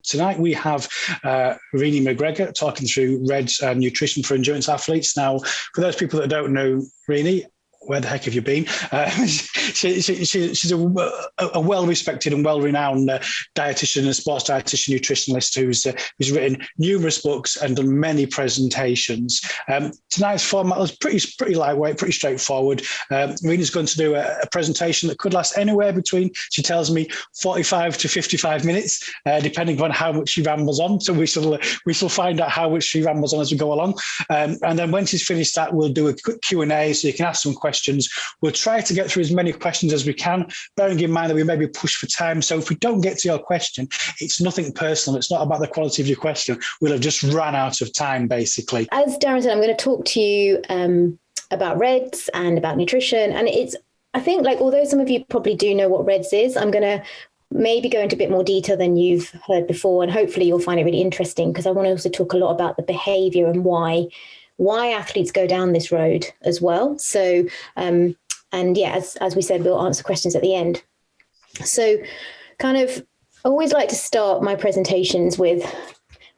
Tonight we have Renee McGregor talking through RED's nutrition for endurance athletes. Now, for those people that don't know Renee, where the heck have you been? She's a well-respected and well-renowned dietitian and sports dietitian nutritionalist who's written numerous books and done many presentations. Tonight's format was pretty lightweight, pretty straightforward. Rena's going to do a presentation that could last anywhere between, she tells me, 45 to 55 minutes, depending on how much she rambles on. So we shall find out how much she rambles on as we go along. And then when she's finished that, we'll do a quick Q&A so you can ask some questions. We'll try to get through as many questions as we can, bearing in mind that we may be pushed for time. So if we don't get to your question, it's nothing personal. It's not about the quality of your question. We'll have just run out of time, basically. As Darren said, I'm going to talk to you about REDS and about nutrition. And I think, although some of you probably do know what REDS is, I'm going to maybe go into a bit more detail than you've heard before. And hopefully you'll find it really interesting, because I want to also talk a lot about the behavior and why athletes go down this road as well. So, as we said, we'll answer questions at the end. So I always like to start my presentations with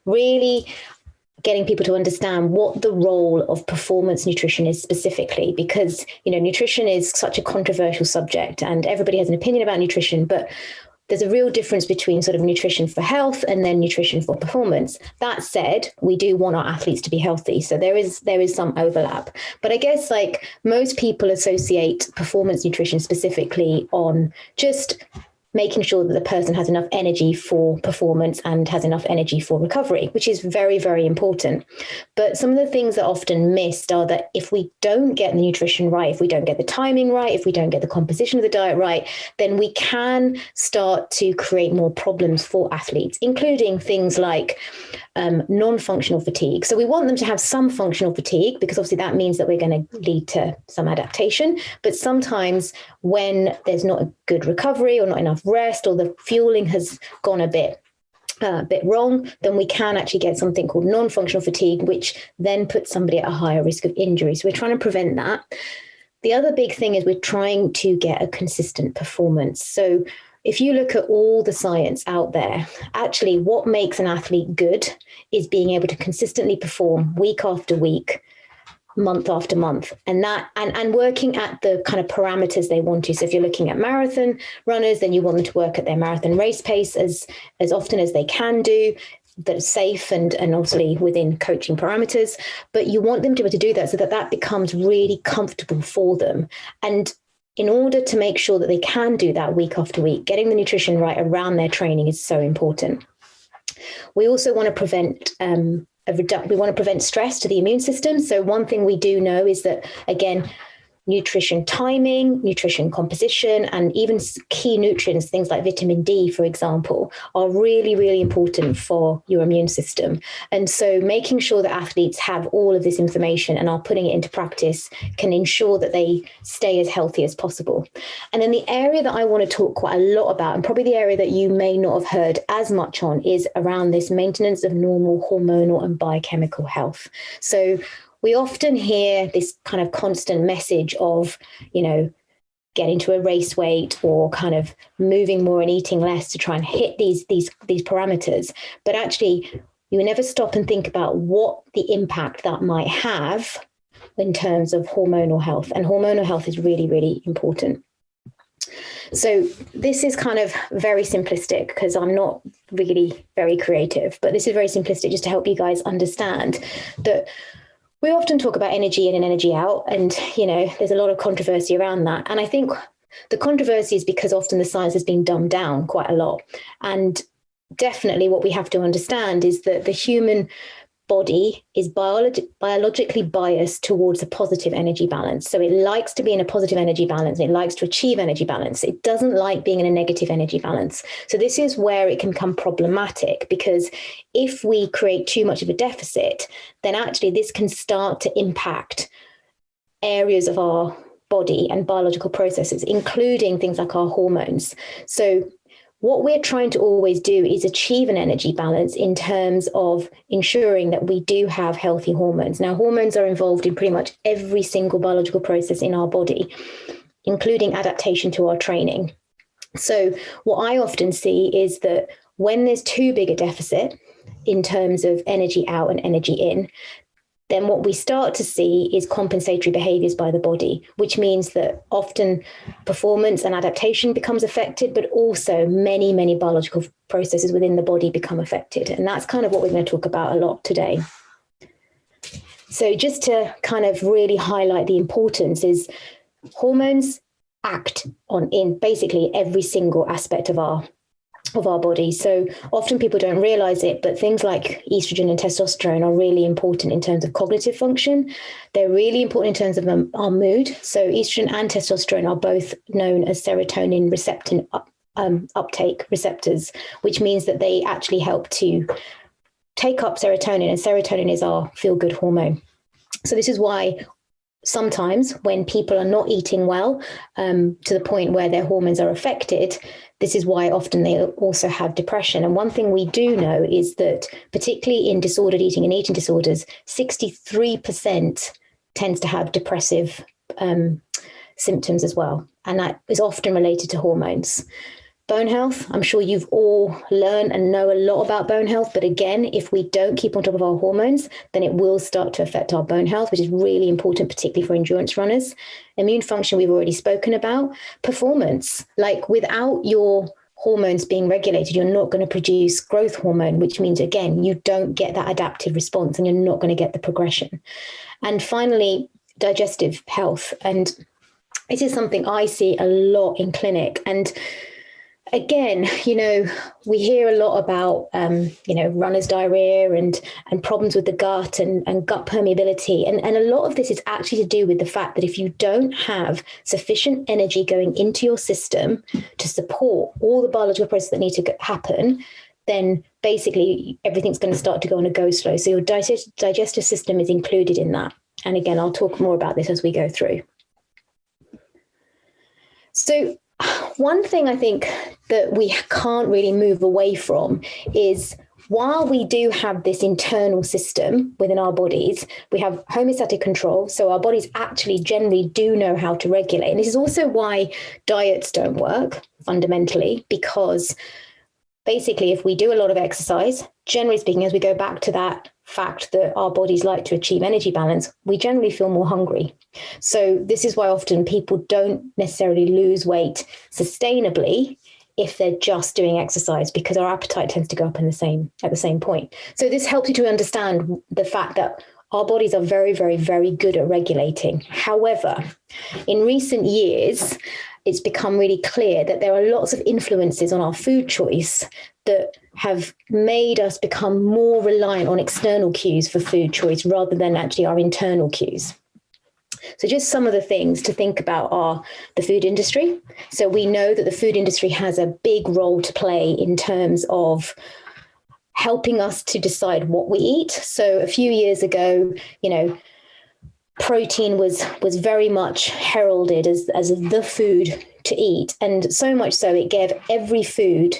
really getting people to understand what the role of performance nutrition is specifically, because, nutrition is such a controversial subject and everybody has an opinion about nutrition, but there's a real difference between sort of nutrition for health and then nutrition for performance. That said, we do want our athletes to be healthy. So there is some overlap. But I guess most people associate performance nutrition specifically on just making sure that the person has enough energy for performance and has enough energy for recovery, which is very, very important. But some of the things that are often missed are that if we don't get the nutrition right, if we don't get the timing right, if we don't get the composition of the diet right, then we can start to create more problems for athletes, including things like non-functional fatigue. So we want them to have some functional fatigue, because obviously that means that we're going to lead to some adaptation. But sometimes when there's not a good recovery or not enough rest, or the fueling has gone a bit wrong, then we can actually get something called non-functional fatigue, which then puts somebody at a higher risk of injury. So we're trying to prevent that. The other big thing is we're trying to get a consistent performance. So if you look at all the science out there, actually what makes an athlete good is being able to consistently perform week after week, month after month, and working at the kind of parameters they want to. So if you're looking at marathon runners, then you want them to work at their marathon race pace as often as they can do, that's safe and obviously within coaching parameters. But you want them to be able to do that so that becomes really comfortable for them. And in order to make sure that they can do that week after week, getting the nutrition right around their training is so important. We also want to prevent stress to the immune system. So one thing we do know is that, again, nutrition timing, nutrition composition, and even key nutrients, things like vitamin D, for example, are really, really important for your immune system. And so making sure that athletes have all of this information and are putting it into practice can ensure that they stay as healthy as possible. And then the area that I want to talk quite a lot about, and probably the area that you may not have heard as much on, is around this maintenance of normal hormonal and biochemical health. So we often hear this kind of constant message of, getting to a race weight or kind of moving more and eating less to try and hit these parameters. But actually, you never stop and think about what the impact that might have in terms of hormonal health. And hormonal health is really, really important. So this is kind of very simplistic, because I'm not really very creative, but this is very simplistic just to help you guys understand that we often talk about energy in and energy out, and, there's a lot of controversy around that. And I think the controversy is because often the science has been dumbed down quite a lot. And definitely what we have to understand is that the human body is biologically biased towards a positive energy balance. So it likes to be in a positive energy balance. It likes to achieve energy balance. It doesn't like being in a negative energy balance. So this is where it can become problematic, because if we create too much of a deficit, then actually this can start to impact areas of our body and biological processes, including things like our hormones. So what we're trying to always do is achieve an energy balance in terms of ensuring that we do have healthy hormones. Now, hormones are involved in pretty much every single biological process in our body, including adaptation to our training. So what I often see is that when there's too big a deficit in terms of energy out and energy in, then what we start to see is compensatory behaviors by the body, which means that often performance and adaptation becomes affected, but also many, many biological processes within the body become affected. And that's kind of what we're going to talk about a lot today. So just to kind of really highlight the importance is hormones act on in basically every single aspect of our body. So often people don't realize it, but things like estrogen and testosterone are really important in terms of cognitive function. They're really important in terms of our mood. So estrogen and testosterone are both known as serotonin receptor uptake receptors, which means that they actually help to take up serotonin, and serotonin is our feel-good hormone. So this is why sometimes when people are not eating well, to the point where their hormones are affected, this is why often they also have depression. And one thing we do know is that particularly in disordered eating and eating disorders, 63% tends to have depressive symptoms as well. And that is often related to hormones. Bone health, I'm sure you've all learned and know a lot about bone health. But again, if we don't keep on top of our hormones, then it will start to affect our bone health, which is really important, particularly for endurance runners. Immune function, we've already spoken about. Performance, like without your hormones being regulated, you're not going to produce growth hormone, which means, again, you don't get that adaptive response and you're not going to get the progression. And finally, digestive health. And this is something I see a lot in clinic. And again, we hear a lot about, runner's diarrhea and problems with the gut and gut permeability. And a lot of this is actually to do with the fact that if you don't have sufficient energy going into your system to support all the biological processes that need to happen, then basically everything's going to start to go on a go slow. So your digestive system is included in that. And again, I'll talk more about this as we go through. So one thing I think that we can't really move away from is while we do have this internal system within our bodies, we have homeostatic control. So our bodies actually generally do know how to regulate. And this is also why diets don't work fundamentally, because basically if we do a lot of exercise, generally speaking, as we go back to that fact that our bodies like to achieve energy balance, we generally feel more hungry. So this is why often people don't necessarily lose weight sustainably if they're just doing exercise, because our appetite tends to go up at the same point. So this helps you to understand the fact that our bodies are very, very, very good at regulating. However, in recent years, it's become really clear that there are lots of influences on our food choice that have made us become more reliant on external cues for food choice rather than actually our internal cues. So just some of the things to think about are the food industry. So we know that the food industry has a big role to play in terms of helping us to decide what we eat. So a few years ago, protein was very much heralded as the food to eat. And so much so it gave every food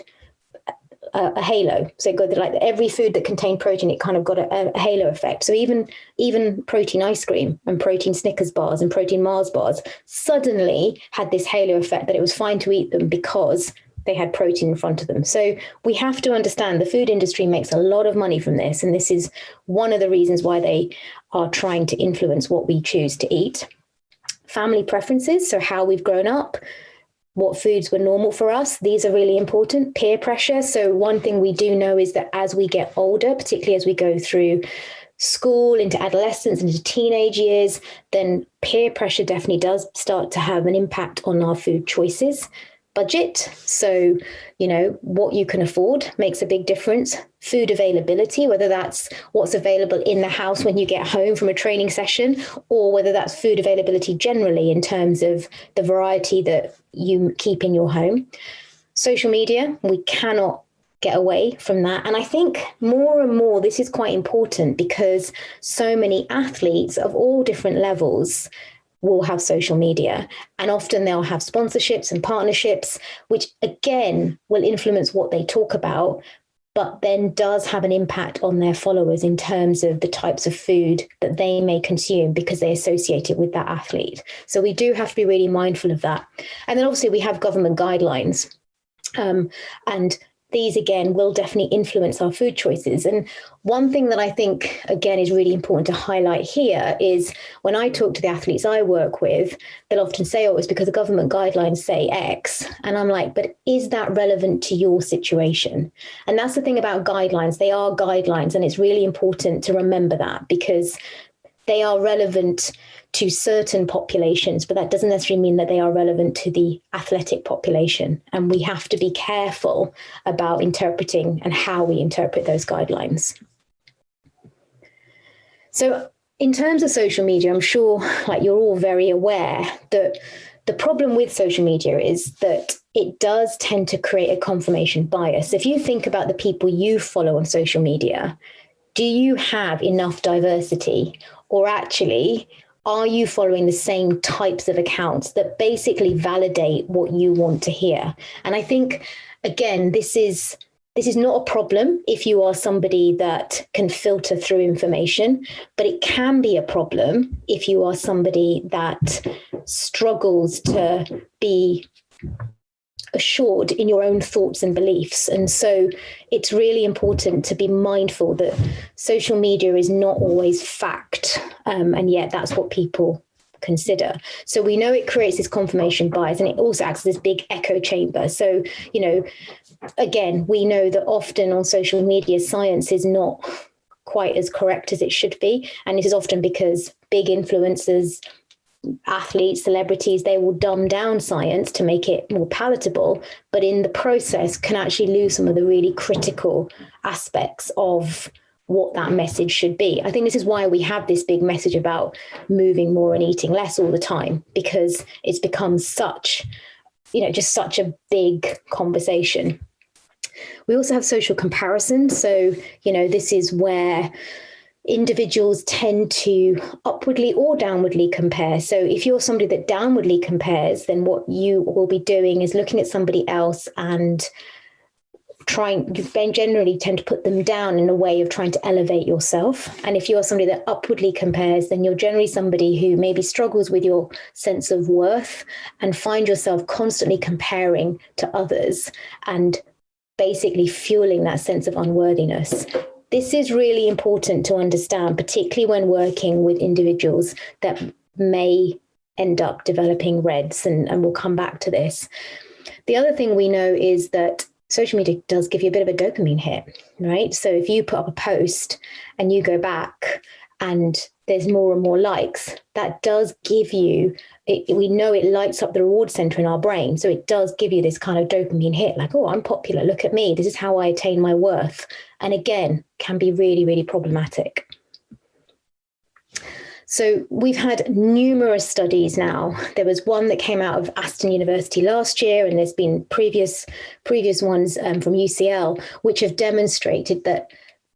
a halo. So it got like every food that contained protein, it kind of got a halo effect. So even protein ice cream and protein Snickers bars and protein Mars bars suddenly had this halo effect that it was fine to eat them because they had protein in front of them. So we have to understand the food industry makes a lot of money from this. And this is one of the reasons why they are trying to influence what we choose to eat. Family preferences, so how we've grown up, what foods were normal for us. These are really important. Peer pressure. So one thing we do know is that as we get older, particularly as we go through school, into adolescence, into teenage years, then peer pressure definitely does start to have an impact on our food choices. Budget. So, what you can afford makes a big difference. Food availability, whether that's what's available in the house when you get home from a training session, or whether that's food availability generally in terms of the variety that you keep in your home. Social media, we cannot get away from that. And I think more and more, this is quite important because so many athletes of all different levels will have social media, and often they'll have sponsorships and partnerships, which again will influence what they talk about, but then does have an impact on their followers in terms of the types of food that they may consume because they associate it with that athlete. So we do have to be really mindful of that. And then obviously we have government guidelines. And these again will definitely influence our food choices. And one thing that I think, again, is really important to highlight here is when I talk to the athletes I work with, they'll often say, oh, it's because the government guidelines say X. And I'm like, but is that relevant to your situation? And that's the thing about guidelines. They are guidelines. And it's really important to remember that, because they are relevant to certain populations, but that doesn't necessarily mean that they are relevant to the athletic population. And we have to be careful about interpreting and how we interpret those guidelines. So in terms of social media, I'm sure like you're all very aware that the problem with social media is that it does tend to create a confirmation bias. If you think about the people you follow on social media, do you have enough diversity, or actually are you following the same types of accounts that basically validate what you want to hear? And I think, again, this is not a problem if you are somebody that can filter through information, but it can be a problem if you are somebody that struggles to be assured in your own thoughts and beliefs. And so it's really important to be mindful that social media is not always fact, and yet that's what people consider. So we know it creates this confirmation bias, and it also acts as this big echo chamber. So, you know, again, we know that often on social media, science is not quite as correct as it should be. And it is often because big influencers, athletes, celebrities, they will dumb down science to make it more palatable, but in the process can actually lose some of the really critical aspects of what that message should be. I think this is why we have this big message about moving more and eating less all the time, because it's become such, you know, just such a big conversation. We also have social comparison. So, you know, this is where individuals tend to upwardly or downwardly compare. So if you're somebody that downwardly compares, then what you will be doing is looking at somebody else and you generally tend to put them down in a way of trying to elevate yourself. And if you are somebody that upwardly compares, then you're generally somebody who maybe struggles with your sense of worth and find yourself constantly comparing to others and basically fueling that sense of unworthiness. This is really important to understand, particularly when working with individuals that may end up developing RED-S, and we'll come back to this. The other thing we know is that social media does give you a bit of a dopamine hit, right? So if you put up a post and you go back and there's more and more likes, that does give you, we know it lights up the reward center in our brain. So it does give you this kind of dopamine hit, like, oh, I'm popular, look at me, this is how I attain my worth. And again, can be really, really problematic. So we've had numerous studies now. There was one that came out of Aston University last year, and there's been previous ones from UCL, which have demonstrated that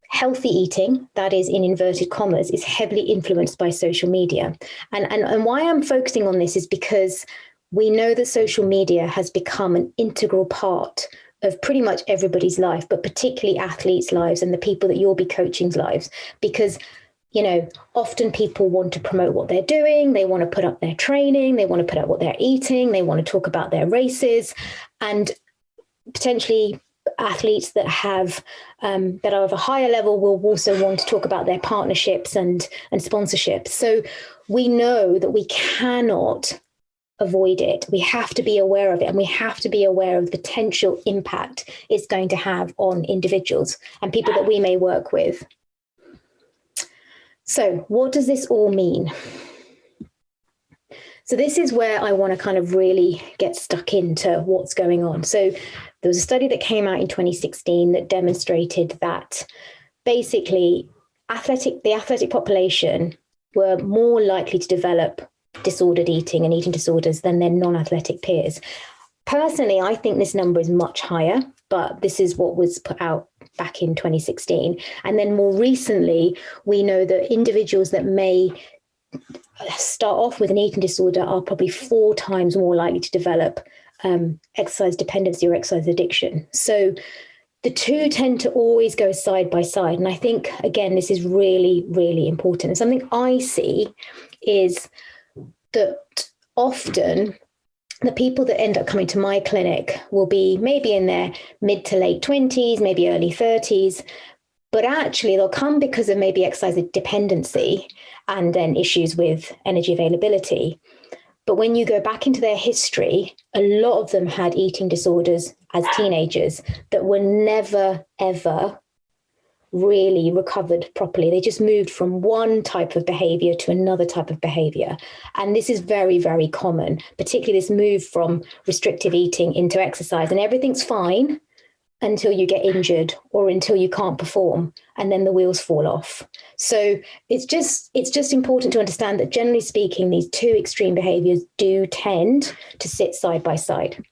healthy eating, that is in inverted commas, is heavily influenced by social media. And why I'm focusing on this is because we know that social media has become an integral part of pretty much everybody's life, but particularly athletes' lives and the people that you'll be coaching's lives, because, you know, often people want to promote what they're doing. They want to put up their training. They want to put up what they're eating. They want to talk about their races, and potentially athletes that have that are of a higher level will also want to talk about their partnerships and sponsorships. So we know that we cannot avoid it. We have to be aware of it, and we have to be aware of the potential impact it's going to have on individuals and people that we may work with. So what does this all mean? So this is where I want to kind of really get stuck into what's going on. So there was a study that came out in 2016 that demonstrated that basically the athletic population were more likely to develop disordered eating and eating disorders than their non-athletic peers. Personally, I think this number is much higher, but this is what was put out back in 2016. And then more recently, we know that individuals that may start off with an eating disorder are probably 4 times more likely to develop exercise dependency or exercise addiction. So the two tend to always go side by side. And I think, again, this is really, really important. And something I see is that often the people that end up coming to my clinic will be maybe in their mid to late 20s, maybe early 30s, but actually they'll come because of maybe exercise dependency and then issues with energy availability. But when you go back into their history, a lot of them had eating disorders as teenagers that were never, ever really recovered properly. They just moved from one type of behavior to another type of behavior. And this is very, very common, particularly this move from restrictive eating into exercise. And everything's fine until you get injured or until you can't perform, and then the wheels fall off. So it's just important to understand that generally speaking, these two extreme behaviors do tend to sit side by side.